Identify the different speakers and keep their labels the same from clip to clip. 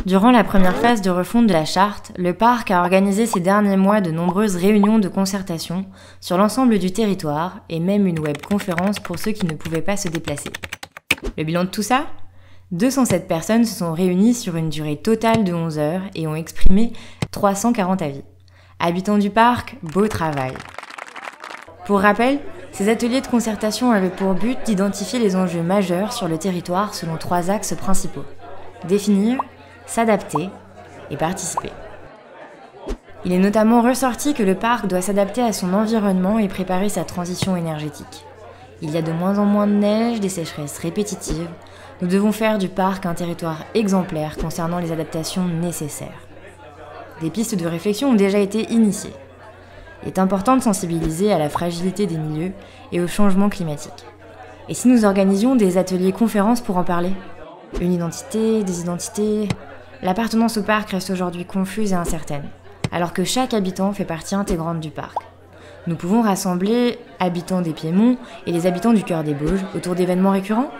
Speaker 1: Durant la première phase de refonte de la charte, le parc a organisé ces derniers mois de nombreuses réunions de concertation sur l'ensemble du territoire et même une webconférence pour ceux qui ne pouvaient pas se déplacer. Le bilan de tout ça ? 207 personnes se sont réunies sur une durée totale de 11 heures et ont exprimé 340 avis. Habitants du parc, beau travail. Pour rappel, ces ateliers de concertation avaient pour but d'identifier les enjeux majeurs sur le territoire selon 3 axes principaux. Définir, s'adapter et participer. Il est notamment ressorti que le parc doit s'adapter à son environnement et préparer sa transition énergétique. Il y a de moins en moins de neige, des sécheresses répétitives. Nous devons faire du parc un territoire exemplaire concernant les adaptations nécessaires. Des pistes de réflexion ont déjà été initiées. Il est important de sensibiliser à la fragilité des milieux et au changement climatique. Et si nous organisions des ateliers-conférences pour en parler ? Une identité, des identités... L'appartenance au parc reste aujourd'hui confuse et incertaine, alors que chaque habitant fait partie intégrante du parc. Nous pouvons rassembler habitants des Piémonts et les habitants du cœur des Bauges autour d'événements récurrents ?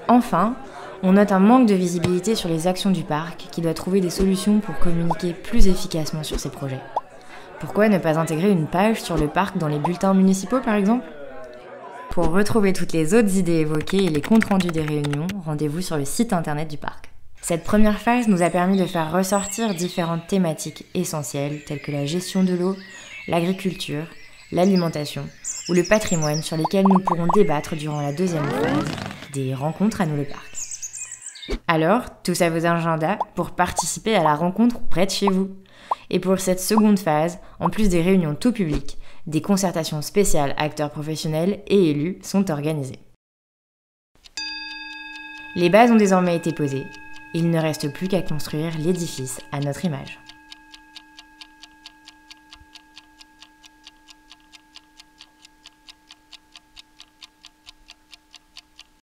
Speaker 1: Enfin, on note un manque de visibilité sur les actions du parc qui doit trouver des solutions pour communiquer plus efficacement sur ses projets. Pourquoi ne pas intégrer une page sur le parc dans les bulletins municipaux par exemple ? Pour retrouver toutes les autres idées évoquées et les comptes rendus des réunions, rendez-vous sur le site internet du parc. Cette première phase nous a permis de faire ressortir différentes thématiques essentielles telles que la gestion de l'eau, l'agriculture, l'alimentation ou le patrimoine sur lesquels nous pourrons débattre durant la deuxième phase des rencontres à nous le parc. Alors, tous à vos agendas pour participer à la rencontre près de chez vous. Et pour cette seconde phase, en plus des réunions tout public, des concertations spéciales acteurs professionnels et élus sont organisées. Les bases ont désormais été posées. Il ne reste plus qu'à construire l'édifice à notre image.